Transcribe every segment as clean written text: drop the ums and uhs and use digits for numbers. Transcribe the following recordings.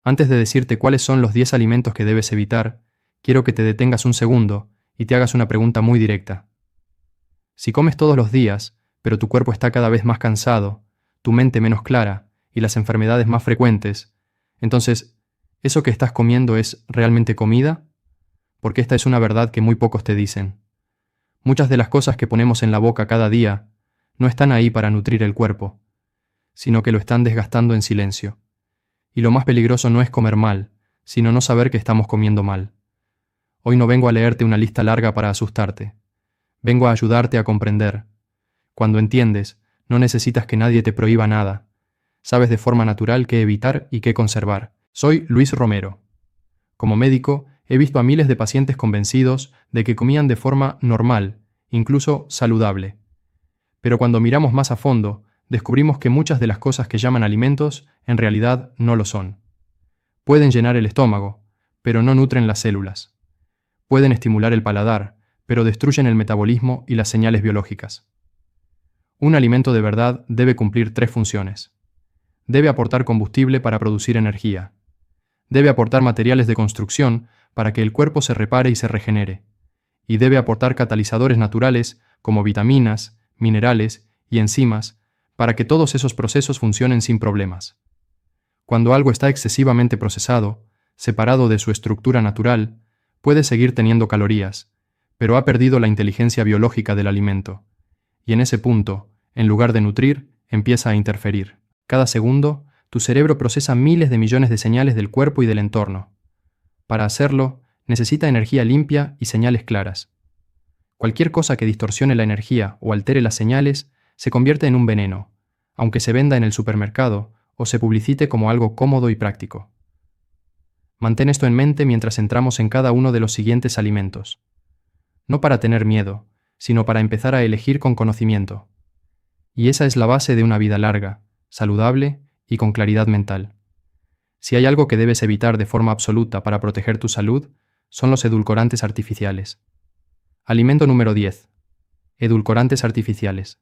Antes de decirte cuáles son los 10 alimentos que debes evitar, quiero que te detengas un segundo y te hagas una pregunta muy directa. Si comes todos los días, pero tu cuerpo está cada vez más cansado, tu mente menos clara y las enfermedades más frecuentes, entonces, ¿eso que estás comiendo es realmente comida? Porque esta es una verdad que muy pocos te dicen. Muchas de las cosas que ponemos en la boca cada día no están ahí para nutrir el cuerpo, sino que lo están desgastando en silencio. Y lo más peligroso no es comer mal, sino no saber que estamos comiendo mal. Hoy no vengo a leerte una lista larga para asustarte. Vengo a ayudarte a comprender. Cuando entiendes, no necesitas que nadie te prohíba nada. Sabes de forma natural qué evitar y qué conservar. Soy Luis Romero. Como médico, he visto a miles de pacientes convencidos de que comían de forma normal, incluso saludable. Pero cuando miramos más a fondo, descubrimos que muchas de las cosas que llaman alimentos en realidad no lo son. Pueden llenar el estómago, pero no nutren las células. Pueden estimular el paladar, pero destruyen el metabolismo y las señales biológicas. Un alimento de verdad debe cumplir 3 funciones. Debe aportar combustible para producir energía. Debe aportar materiales de construcción para que el cuerpo se repare y se regenere. Y debe aportar catalizadores naturales como vitaminas, minerales y enzimas para que todos esos procesos funcionen sin problemas. Cuando algo está excesivamente procesado, separado de su estructura natural, puede seguir teniendo calorías, pero ha perdido la inteligencia biológica del alimento. Y en ese punto, en lugar de nutrir, empieza a interferir. Cada segundo, tu cerebro procesa miles de millones de señales del cuerpo y del entorno. Para hacerlo, necesita energía limpia y señales claras. Cualquier cosa que distorsione la energía o altere las señales se convierte en un veneno, aunque se venda en el supermercado o se publicite como algo cómodo y práctico. Mantén esto en mente mientras entramos en cada uno de los siguientes alimentos. No para tener miedo, sino para empezar a elegir con conocimiento. Y esa es la base de una vida larga, saludable y con claridad mental. Si hay algo que debes evitar de forma absoluta para proteger tu salud, son los edulcorantes artificiales. Alimento número 10. Edulcorantes artificiales.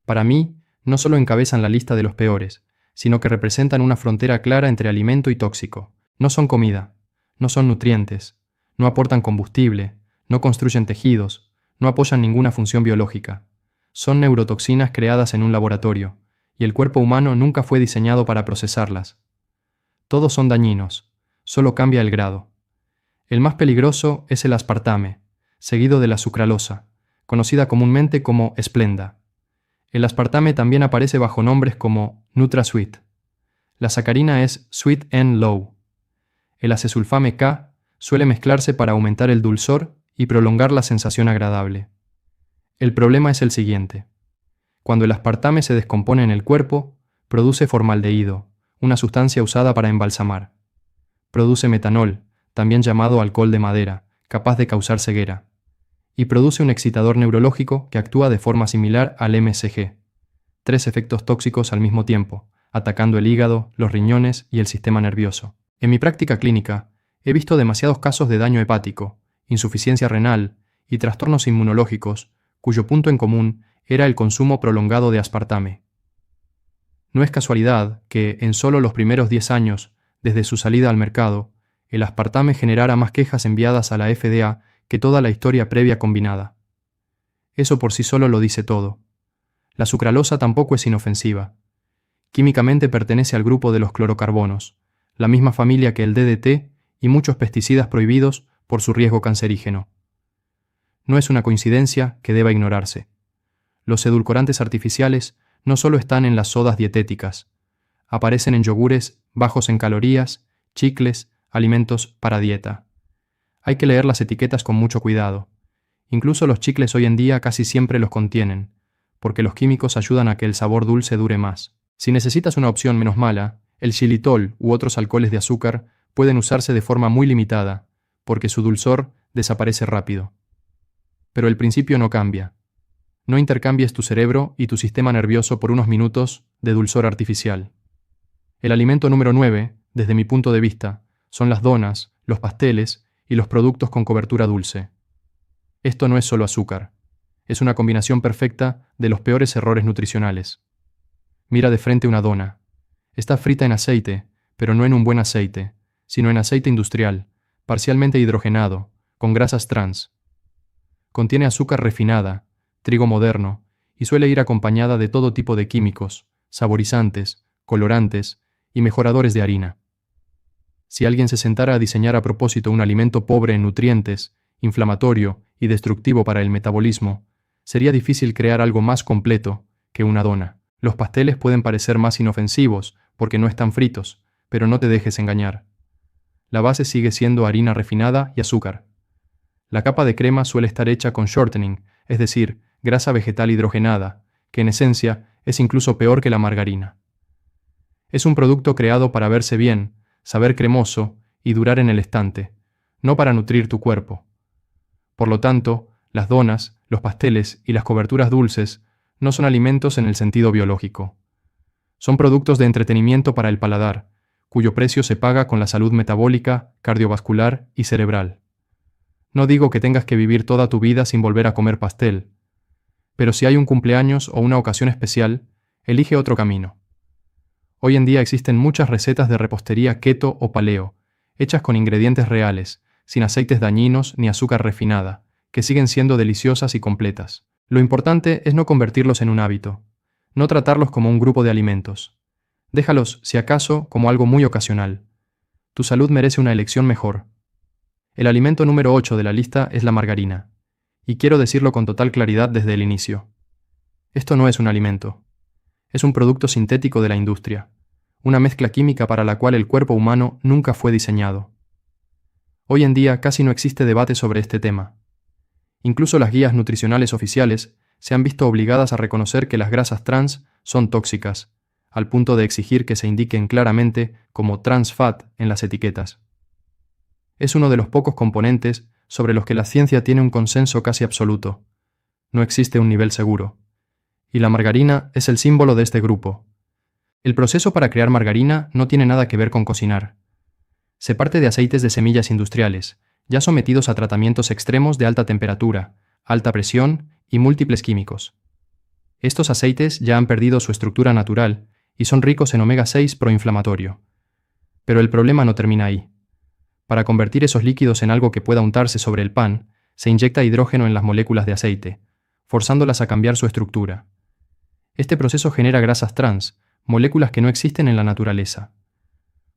Para mí, no solo encabezan la lista de los peores, sino que representan una frontera clara entre alimento y tóxico. No son comida, no son nutrientes, no aportan combustible, no construyen tejidos, no apoyan ninguna función biológica. Son neurotoxinas creadas en un laboratorio, y el cuerpo humano nunca fue diseñado para procesarlas. Todos son dañinos, solo cambia el grado. El más peligroso es el aspartame, seguido de la sucralosa, conocida comúnmente como Splenda. El aspartame también aparece bajo nombres como NutraSweet. La sacarina es Sweet and Low. El acesulfame K suele mezclarse para aumentar el dulzor y prolongar la sensación agradable. El problema es el siguiente. Cuando el aspartame se descompone en el cuerpo, produce formaldehído, una sustancia usada para embalsamar. Produce metanol, también llamado alcohol de madera, capaz de causar ceguera. Y produce un excitador neurológico que actúa de forma similar al MSG. 3 efectos tóxicos al mismo tiempo, atacando el hígado, los riñones y el sistema nervioso. En mi práctica clínica, he visto demasiados casos de daño hepático, insuficiencia renal y trastornos inmunológicos, cuyo punto en común era el consumo prolongado de aspartame. No es casualidad que, en solo los primeros 10 años, desde su salida al mercado, el aspartame generara más quejas enviadas a la FDA que toda la historia previa combinada. Eso por sí solo lo dice todo. La sucralosa tampoco es inofensiva. Químicamente pertenece al grupo de los clorocarbonos, la misma familia que el DDT y muchos pesticidas prohibidos por su riesgo cancerígeno. No es una coincidencia que deba ignorarse. Los edulcorantes artificiales no solo están en las sodas dietéticas, aparecen en yogures bajos en calorías, chicles, alimentos para dieta. Hay que leer las etiquetas con mucho cuidado. Incluso los chicles hoy en día casi siempre los contienen, porque los químicos ayudan a que el sabor dulce dure más. Si necesitas una opción menos mala, el xilitol u otros alcoholes de azúcar pueden usarse de forma muy limitada, porque su dulzor desaparece rápido. Pero el principio no cambia. No intercambies tu cerebro y tu sistema nervioso por unos minutos de dulzor artificial. El alimento número 9, desde mi punto de vista, son las donas, los pasteles y los productos con cobertura dulce. Esto no es solo azúcar. Es una combinación perfecta de los peores errores nutricionales. Mira de frente una dona. Está frita en aceite, pero no en un buen aceite, sino en aceite industrial, parcialmente hidrogenado, con grasas trans. Contiene azúcar refinada, trigo moderno, y suele ir acompañada de todo tipo de químicos, saborizantes, colorantes y mejoradores de harina. Si alguien se sentara a diseñar a propósito un alimento pobre en nutrientes, inflamatorio y destructivo para el metabolismo, sería difícil crear algo más completo que una dona. Los pasteles pueden parecer más inofensivos porque no están fritos, pero no te dejes engañar. La base sigue siendo harina refinada y azúcar. La capa de crema suele estar hecha con shortening, es decir, grasa vegetal hidrogenada, que en esencia es incluso peor que la margarina. Es un producto creado para verse bien, saber cremoso y durar en el estante, no para nutrir tu cuerpo. Por lo tanto, las donas, los pasteles y las coberturas dulces no son alimentos en el sentido biológico. Son productos de entretenimiento para el paladar, cuyo precio se paga con la salud metabólica, cardiovascular y cerebral. No digo que tengas que vivir toda tu vida sin volver a comer pastel, pero si hay un cumpleaños o una ocasión especial, elige otro camino. Hoy en día existen muchas recetas de repostería keto o paleo, hechas con ingredientes reales, sin aceites dañinos ni azúcar refinada, que siguen siendo deliciosas y completas. Lo importante es no convertirlos en un hábito, no tratarlos como un grupo de alimentos. Déjalos, si acaso, como algo muy ocasional. Tu salud merece una elección mejor. El alimento número 8 de la lista es la margarina. Y quiero decirlo con total claridad desde el inicio. Esto no es un alimento. Es un producto sintético de la industria, una mezcla química para la cual el cuerpo humano nunca fue diseñado. Hoy en día casi no existe debate sobre este tema. Incluso las guías nutricionales oficiales se han visto obligadas a reconocer que las grasas trans son tóxicas, al punto de exigir que se indiquen claramente como trans fat en las etiquetas. Es uno de los pocos componentes sobre los que la ciencia tiene un consenso casi absoluto. No existe un nivel seguro. Y la margarina es el símbolo de este grupo. El proceso para crear margarina no tiene nada que ver con cocinar. Se parte de aceites de semillas industriales, ya sometidos a tratamientos extremos de alta temperatura, alta presión y múltiples químicos. Estos aceites ya han perdido su estructura natural y son ricos en omega 6 proinflamatorio. Pero el problema no termina ahí. Para convertir esos líquidos en algo que pueda untarse sobre el pan, se inyecta hidrógeno en las moléculas de aceite, forzándolas a cambiar su estructura. Este proceso genera grasas trans, moléculas que no existen en la naturaleza.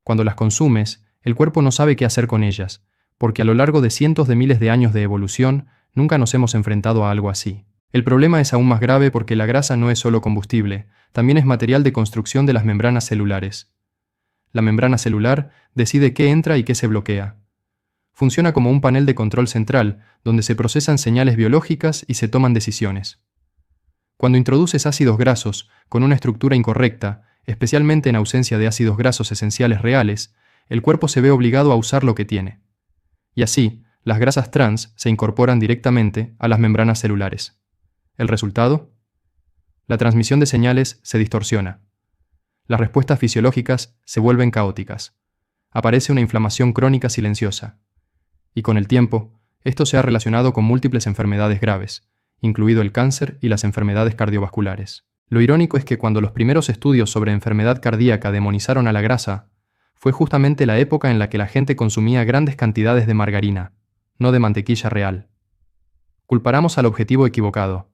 Cuando las consumes, el cuerpo no sabe qué hacer con ellas, porque a lo largo de cientos de miles de años de evolución, nunca nos hemos enfrentado a algo así. El problema es aún más grave porque la grasa no es solo combustible, también es material de construcción de las membranas celulares. La membrana celular decide qué entra y qué se bloquea. Funciona como un panel de control central, donde se procesan señales biológicas y se toman decisiones. Cuando introduces ácidos grasos con una estructura incorrecta, especialmente en ausencia de ácidos grasos esenciales reales, el cuerpo se ve obligado a usar lo que tiene. Y así, las grasas trans se incorporan directamente a las membranas celulares. ¿El resultado? La transmisión de señales se distorsiona. Las respuestas fisiológicas se vuelven caóticas. Aparece una inflamación crónica silenciosa. Y con el tiempo, esto se ha relacionado con múltiples enfermedades graves, incluido el cáncer y las enfermedades cardiovasculares. Lo irónico es que cuando los primeros estudios sobre enfermedad cardíaca demonizaron a la grasa, fue justamente la época en la que la gente consumía grandes cantidades de margarina, no de mantequilla real. Culparamos al objetivo equivocado.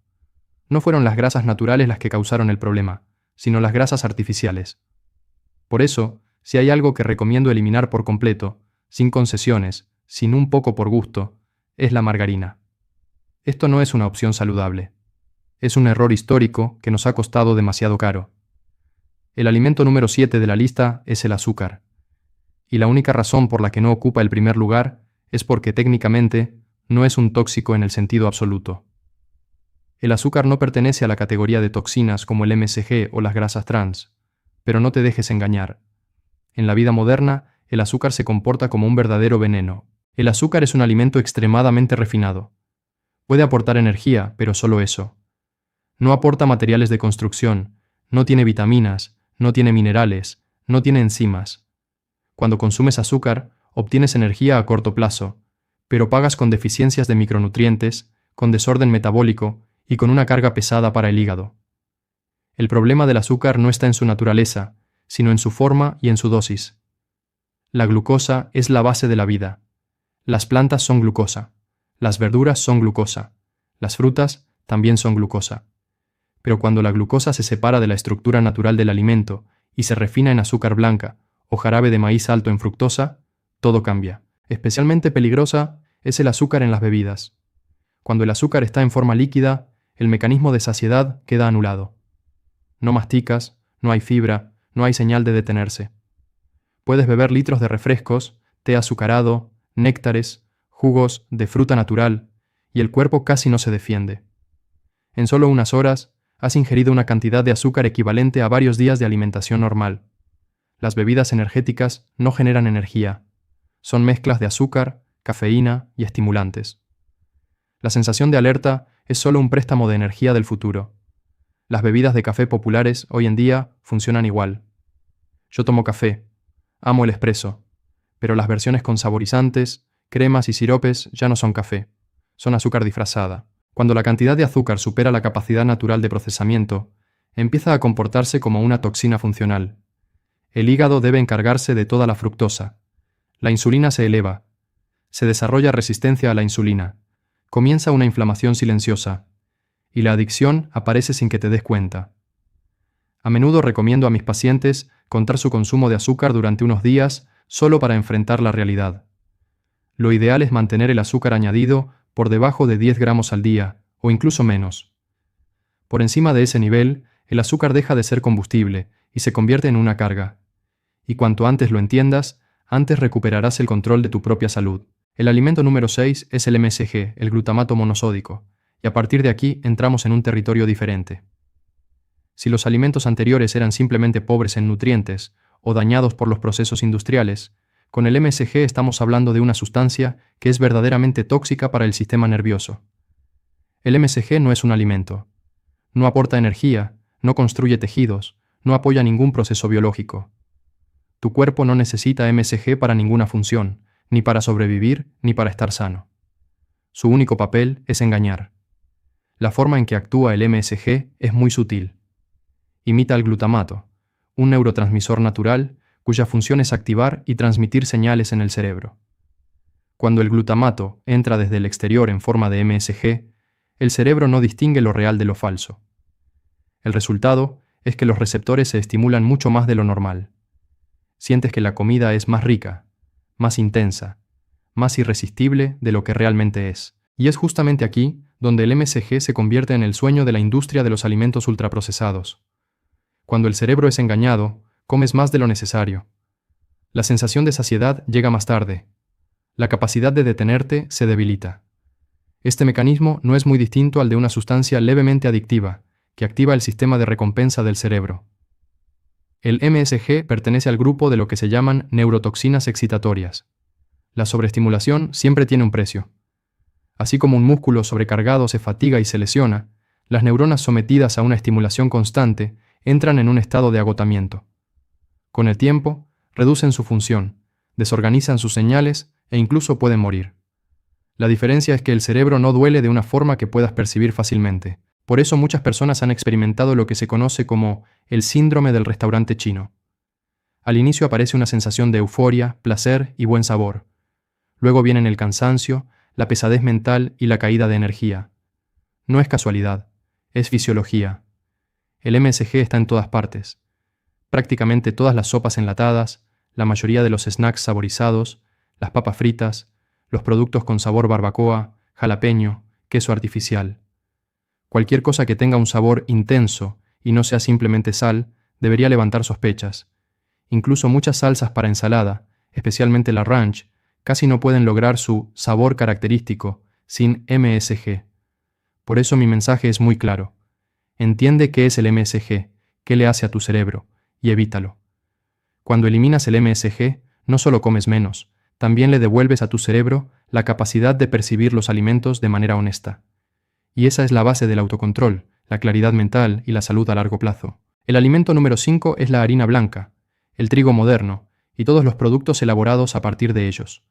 No fueron las grasas naturales las que causaron el problema, sino las grasas artificiales. Por eso, si hay algo que recomiendo eliminar por completo, sin concesiones, sin un poco por gusto, es la margarina. Esto no es una opción saludable. Es un error histórico que nos ha costado demasiado caro. El alimento número 7 de la lista es el azúcar. Y la única razón por la que no ocupa el primer lugar es porque técnicamente no es un tóxico en el sentido absoluto. El azúcar no pertenece a la categoría de toxinas como el MSG o las grasas trans, pero no te dejes engañar. En la vida moderna, el azúcar se comporta como un verdadero veneno. El azúcar es un alimento extremadamente refinado. Puede aportar energía, pero solo eso. No aporta materiales de construcción, no tiene vitaminas, no tiene minerales, no tiene enzimas. Cuando consumes azúcar, obtienes energía a corto plazo, pero pagas con deficiencias de micronutrientes, con desorden metabólico y con una carga pesada para el hígado. El problema del azúcar no está en su naturaleza, sino en su forma y en su dosis. La glucosa es la base de la vida. Las plantas son glucosa. Las verduras son glucosa. Las frutas también son glucosa. Pero cuando la glucosa se separa de la estructura natural del alimento y se refina en azúcar blanca o jarabe de maíz alto en fructosa, todo cambia. Especialmente peligrosa es el azúcar en las bebidas. Cuando el azúcar está en forma líquida, el mecanismo de saciedad queda anulado. No masticas, no hay fibra, no hay señal de detenerse. Puedes beber litros de refrescos, té azucarado, néctares, jugos de fruta natural, y el cuerpo casi no se defiende. En solo unas horas, has ingerido una cantidad de azúcar equivalente a varios días de alimentación normal. Las bebidas energéticas no generan energía. Son mezclas de azúcar, cafeína y estimulantes. La sensación de alerta es solo un préstamo de energía del futuro. Las bebidas de café populares hoy en día funcionan igual. Yo tomo café. Amo el espresso. Pero las versiones con saborizantes, cremas y siropes ya no son café. Son azúcar disfrazada. Cuando la cantidad de azúcar supera la capacidad natural de procesamiento, empieza a comportarse como una toxina funcional. El hígado debe encargarse de toda la fructosa. La insulina se eleva. Se desarrolla resistencia a la insulina. Comienza una inflamación silenciosa. Y la adicción aparece sin que te des cuenta. A menudo recomiendo a mis pacientes contar su consumo de azúcar durante unos días solo para enfrentar la realidad. Lo ideal es mantener el azúcar añadido por debajo de 10 gramos al día, o incluso menos. Por encima de ese nivel, el azúcar deja de ser combustible y se convierte en una carga. Y cuanto antes lo entiendas, antes recuperarás el control de tu propia salud. El alimento número 6 es el MSG, el glutamato monosódico, y a partir de aquí entramos en un territorio diferente. Si los alimentos anteriores eran simplemente pobres en nutrientes o dañados por los procesos industriales, con el MSG estamos hablando de una sustancia que es verdaderamente tóxica para el sistema nervioso. El MSG no es un alimento. No aporta energía, no construye tejidos, no apoya ningún proceso biológico. Tu cuerpo no necesita MSG para ninguna función, ni para sobrevivir, ni para estar sano. Su único papel es engañar. La forma en que actúa el MSG es muy sutil. Imita al glutamato, un neurotransmisor natural cuya función es activar y transmitir señales en el cerebro. Cuando el glutamato entra desde el exterior en forma de MSG, el cerebro no distingue lo real de lo falso. El resultado es que los receptores se estimulan mucho más de lo normal. Sientes que la comida es más rica, más intensa, más irresistible de lo que realmente es. Y es justamente aquí donde el MSG se convierte en el sueño de la industria de los alimentos ultraprocesados. Cuando el cerebro es engañado, comes más de lo necesario. La sensación de saciedad llega más tarde. La capacidad de detenerte se debilita. Este mecanismo no es muy distinto al de una sustancia levemente adictiva, que activa el sistema de recompensa del cerebro. El MSG pertenece al grupo de lo que se llaman neurotoxinas excitatorias. La sobreestimulación siempre tiene un precio. Así como un músculo sobrecargado se fatiga y se lesiona, las neuronas sometidas a una estimulación constante entran en un estado de agotamiento. Con el tiempo, reducen su función, desorganizan sus señales e incluso pueden morir. La diferencia es que el cerebro no duele de una forma que puedas percibir fácilmente. Por eso muchas personas han experimentado lo que se conoce como el síndrome del restaurante chino. Al inicio aparece una sensación de euforia, placer y buen sabor. Luego vienen el cansancio, la pesadez mental y la caída de energía. No es casualidad, es fisiología. El MSG está en todas partes. Prácticamente todas las sopas enlatadas, la mayoría de los snacks saborizados, las papas fritas, los productos con sabor barbacoa, jalapeño, queso artificial. Cualquier cosa que tenga un sabor intenso y no sea simplemente sal, debería levantar sospechas. Incluso muchas salsas para ensalada, especialmente la ranch, casi no pueden lograr su sabor característico sin MSG. Por eso mi mensaje es muy claro. Entiende qué es el MSG, qué le hace a tu cerebro, y evítalo. Cuando eliminas el MSG, no solo comes menos, también le devuelves a tu cerebro la capacidad de percibir los alimentos de manera honesta. Y esa es la base del autocontrol, la claridad mental y la salud a largo plazo. El alimento número 5 es la harina blanca, el trigo moderno y todos los productos elaborados a partir de ellos.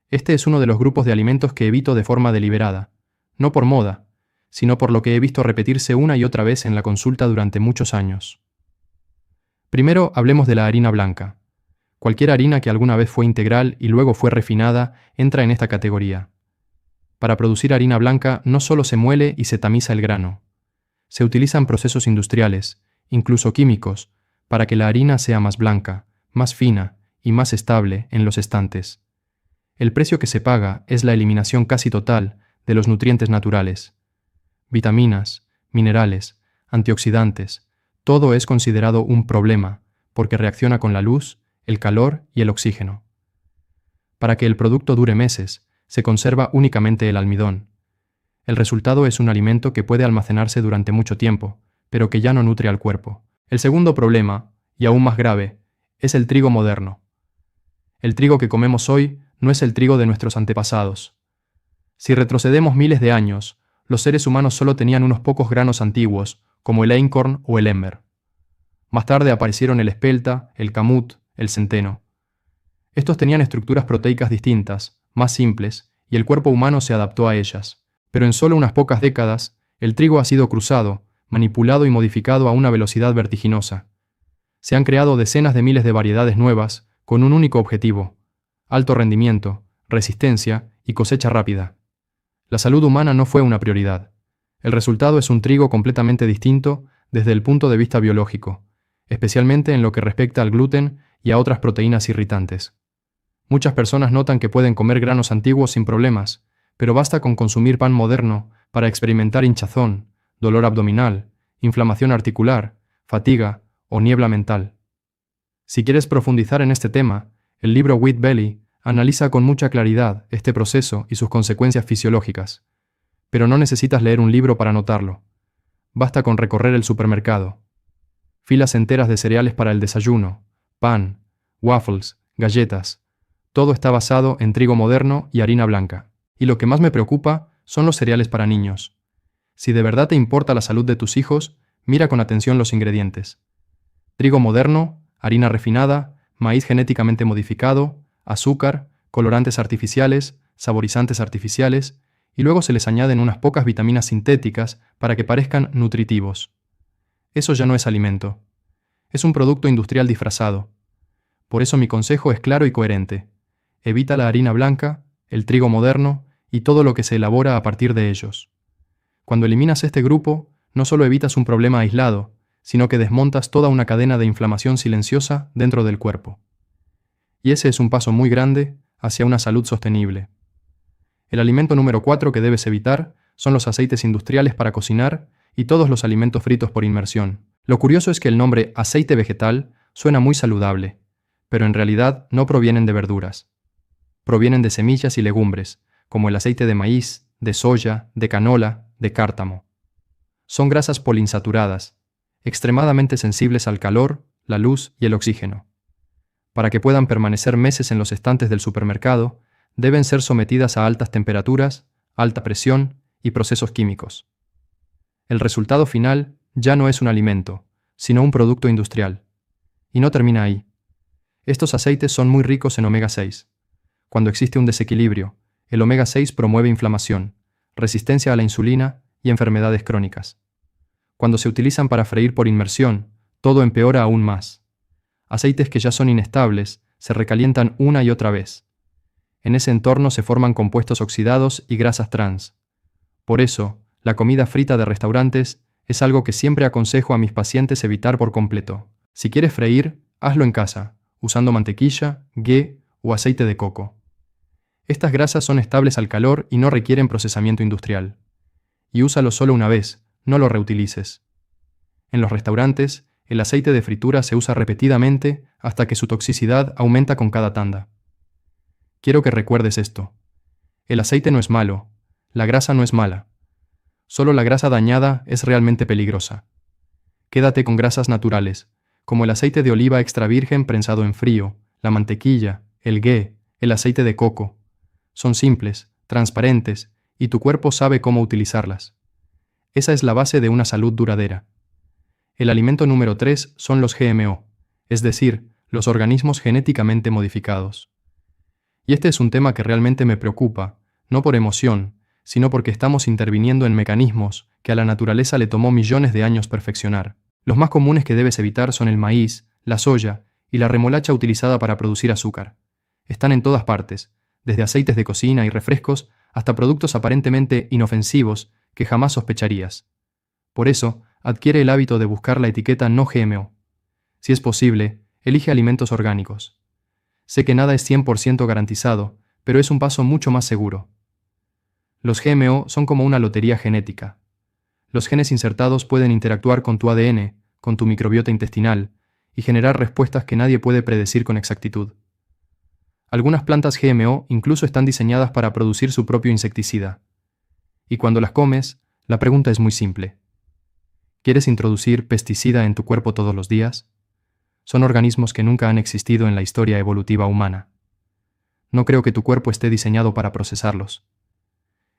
Este es uno de los grupos de alimentos que evito de forma deliberada, no por moda, sino por lo que he visto repetirse una y otra vez en la consulta durante muchos años. Primero hablemos de la harina blanca. Cualquier harina que alguna vez fue integral y luego fue refinada entra en esta categoría. Para producir harina blanca no solo se muele y se tamiza el grano. Se utilizan procesos industriales, incluso químicos, para que la harina sea más blanca, más fina y más estable en los estantes. El precio que se paga es la eliminación casi total de los nutrientes naturales. Vitaminas, minerales, antioxidantes, todo es considerado un problema porque reacciona con la luz, el calor y el oxígeno. Para que el producto dure meses, se conserva únicamente el almidón. El resultado es un alimento que puede almacenarse durante mucho tiempo, pero que ya no nutre al cuerpo. El segundo problema, y aún más grave, es el trigo moderno. El trigo que comemos hoy no es el trigo de nuestros antepasados. Si retrocedemos miles de años, los seres humanos solo tenían unos pocos granos antiguos, como el einkorn o el emmer. Más tarde aparecieron el espelta, el kamut, el centeno. Estos tenían estructuras proteicas distintas, más simples, y el cuerpo humano se adaptó a ellas. Pero en solo unas pocas décadas, el trigo ha sido cruzado, manipulado y modificado a una velocidad vertiginosa. Se han creado decenas de miles de variedades nuevas, con un único objetivo: alto rendimiento, resistencia y cosecha rápida. La salud humana no fue una prioridad. El resultado es un trigo completamente distinto desde el punto de vista biológico, especialmente en lo que respecta al gluten y a otras proteínas irritantes. Muchas personas notan que pueden comer granos antiguos sin problemas, pero basta con consumir pan moderno para experimentar hinchazón, dolor abdominal, inflamación articular, fatiga o niebla mental. Si quieres profundizar en este tema, el libro Wheat Belly analiza con mucha claridad este proceso y sus consecuencias fisiológicas. Pero no necesitas leer un libro para notarlo. Basta con recorrer el supermercado. Filas enteras de cereales para el desayuno, pan, waffles, galletas. Todo está basado en trigo moderno y harina blanca. Y lo que más me preocupa son los cereales para niños. Si de verdad te importa la salud de tus hijos, mira con atención los ingredientes. Trigo moderno, harina refinada, maíz genéticamente modificado, azúcar, colorantes artificiales, saborizantes artificiales, y luego se les añaden unas pocas vitaminas sintéticas para que parezcan nutritivos. Eso ya no es alimento. Es un producto industrial disfrazado. Por eso mi consejo es claro y coherente. Evita la harina blanca, el trigo moderno y todo lo que se elabora a partir de ellos. Cuando eliminas este grupo, no solo evitas un problema aislado, sino que desmontas toda una cadena de inflamación silenciosa dentro del cuerpo. Y ese es un paso muy grande hacia una salud sostenible. El alimento número 4 que debes evitar son los aceites industriales para cocinar y todos los alimentos fritos por inmersión. Lo curioso es que el nombre aceite vegetal suena muy saludable, pero en realidad no provienen de verduras. Provienen de semillas y legumbres, como el aceite de maíz, de soya, de canola, de cártamo. Son grasas poliinsaturadas, extremadamente sensibles al calor, la luz y el oxígeno. Para que puedan permanecer meses en los estantes del supermercado, deben ser sometidas a altas temperaturas, alta presión y procesos químicos. El resultado final ya no es un alimento, sino un producto industrial. Y no termina ahí. Estos aceites son muy ricos en omega 6. Cuando existe un desequilibrio, el omega 6 promueve inflamación, resistencia a la insulina y enfermedades crónicas. Cuando se utilizan para freír por inmersión, todo empeora aún más. Aceites que ya son inestables se recalientan una y otra vez. En ese entorno se forman compuestos oxidados y grasas trans. Por eso, la comida frita de restaurantes es algo que siempre aconsejo a mis pacientes evitar por completo. Si quieres freír, hazlo en casa, usando mantequilla, ghee o aceite de coco. Estas grasas son estables al calor y no requieren procesamiento industrial. Y úsalo solo una vez, no lo reutilices. En los restaurantes, el aceite de fritura se usa repetidamente hasta que su toxicidad aumenta con cada tanda. Quiero que recuerdes esto. El aceite no es malo, la grasa no es mala. Solo la grasa dañada es realmente peligrosa. Quédate con grasas naturales, como el aceite de oliva extra virgen prensado en frío, la mantequilla, el ghee, el aceite de coco. Son simples, transparentes, y tu cuerpo sabe cómo utilizarlas. Esa es la base de una salud duradera. El alimento número 3 son los GMO, es decir, los organismos genéticamente modificados. Y este es un tema que realmente me preocupa, no por emoción, sino porque estamos interviniendo en mecanismos que a la naturaleza le tomó millones de años perfeccionar. Los más comunes que debes evitar son el maíz, la soya y la remolacha utilizada para producir azúcar. Están en todas partes, desde aceites de cocina y refrescos hasta productos aparentemente inofensivos que jamás sospecharías. Por eso, adquiere el hábito de buscar la etiqueta no GMO. Si es posible, elige alimentos orgánicos. Sé que nada es 100% garantizado, pero es un paso mucho más seguro. Los GMO son como una lotería genética. Los genes insertados pueden interactuar con tu ADN, con tu microbiota intestinal, y generar respuestas que nadie puede predecir con exactitud. Algunas plantas GMO incluso están diseñadas para producir su propio insecticida. Y cuando las comes, la pregunta es muy simple. ¿Quieres introducir pesticida en tu cuerpo todos los días? Son organismos que nunca han existido en la historia evolutiva humana. No creo que tu cuerpo esté diseñado para procesarlos.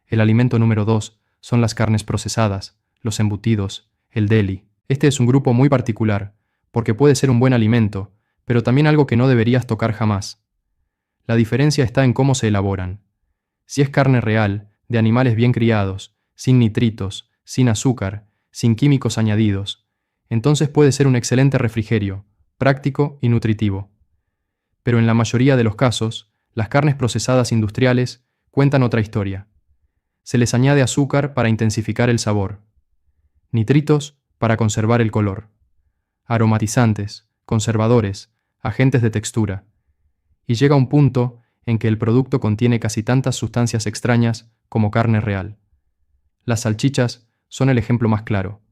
El alimento número 2 son las carnes procesadas, los embutidos, el deli. Este es un grupo muy particular, porque puede ser un buen alimento, pero también algo que no deberías tocar jamás. La diferencia está en cómo se elaboran. Si es carne real, de animales bien criados, sin nitritos, sin azúcar, sin químicos añadidos, entonces puede ser un excelente refrigerio, práctico y nutritivo. Pero en la mayoría de los casos, las carnes procesadas industriales cuentan otra historia. Se les añade azúcar para intensificar el sabor, nitritos para conservar el color, aromatizantes, conservadores, agentes de textura, y llega un punto en que el producto contiene casi tantas sustancias extrañas como carne real. Las salchichas son el ejemplo más claro.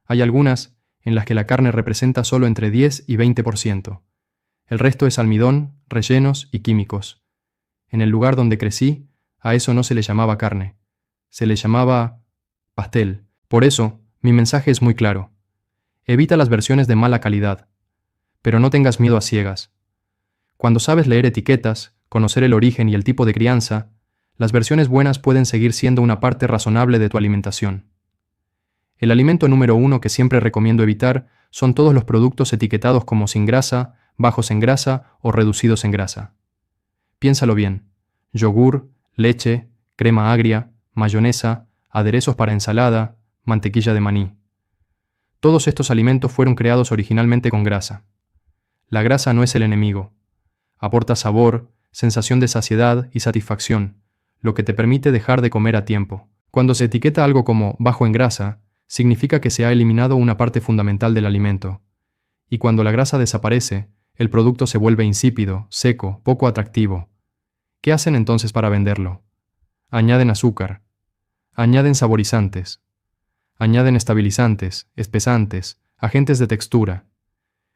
Hay algunas en las que la carne representa solo entre 10 y 20%. El resto es almidón, rellenos y químicos. En el lugar donde crecí, a eso no se le llamaba carne. Se le llamaba pastel. Por eso, mi mensaje es muy claro. Evita las versiones de mala calidad. Pero no tengas miedo a ciegas. Cuando sabes leer etiquetas, conocer el origen y el tipo de crianza, las versiones buenas pueden seguir siendo una parte razonable de tu alimentación. El alimento número 1 que siempre recomiendo evitar son todos los productos etiquetados como sin grasa, bajos en grasa o reducidos en grasa. Piénsalo bien. Yogur, leche, crema agria, mayonesa, aderezos para ensalada, mantequilla de maní. Todos estos alimentos fueron creados originalmente con grasa. La grasa no es el enemigo. Aporta sabor, sensación de saciedad y satisfacción, lo que te permite dejar de comer a tiempo. Cuando se etiqueta algo como bajo en grasa, significa que se ha eliminado una parte fundamental del alimento. Y cuando la grasa desaparece, el producto se vuelve insípido, seco, poco atractivo. ¿Qué hacen entonces para venderlo? Añaden azúcar. Añaden saborizantes. Añaden estabilizantes, espesantes, agentes de textura.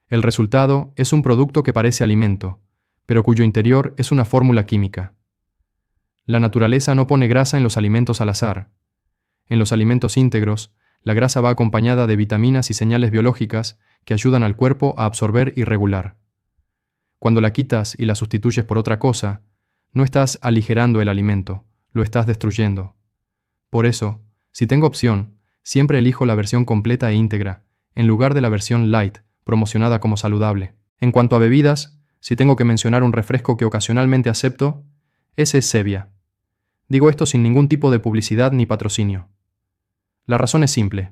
El resultado es un producto que parece alimento, pero cuyo interior es una fórmula química. La naturaleza no pone grasa en los alimentos al azar. En los alimentos íntegros, la grasa va acompañada de vitaminas y señales biológicas que ayudan al cuerpo a absorber y regular. Cuando la quitas y la sustituyes por otra cosa, no estás aligerando el alimento, lo estás destruyendo. Por eso, si tengo opción, siempre elijo la versión completa e íntegra, en lugar de la versión light, promocionada como saludable. En cuanto a bebidas, si tengo que mencionar un refresco que ocasionalmente acepto, ese es Zevia. Digo esto sin ningún tipo de publicidad ni patrocinio. La razón es simple.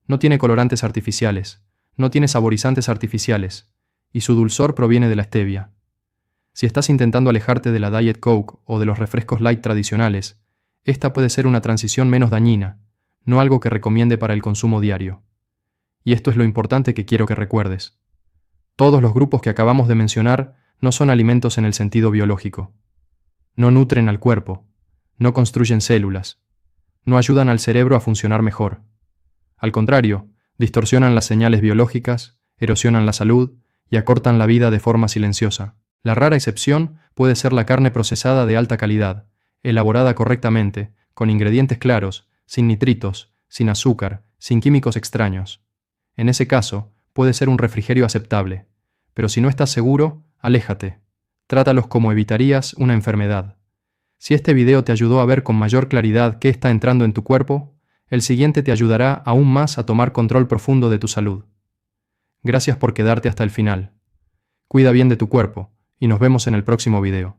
No tiene colorantes artificiales, no tiene saborizantes artificiales, y su dulzor proviene de la stevia. Si estás intentando alejarte de la Diet Coke o de los refrescos light tradicionales, esta puede ser una transición menos dañina, no algo que recomiende para el consumo diario. Y esto es lo importante que quiero que recuerdes. Todos los grupos que acabamos de mencionar no son alimentos en el sentido biológico. No nutren al cuerpo, no construyen células, no ayudan al cerebro a funcionar mejor. Al contrario, distorsionan las señales biológicas, erosionan la salud y acortan la vida de forma silenciosa. La rara excepción puede ser la carne procesada de alta calidad, elaborada correctamente, con ingredientes claros, sin nitritos, sin azúcar, sin químicos extraños. En ese caso, puede ser un refrigerio aceptable, pero si no estás seguro, aléjate. Trátalos como evitarías una enfermedad. Si este video te ayudó a ver con mayor claridad qué está entrando en tu cuerpo, el siguiente te ayudará aún más a tomar control profundo de tu salud. Gracias por quedarte hasta el final. Cuida bien de tu cuerpo, y nos vemos en el próximo video.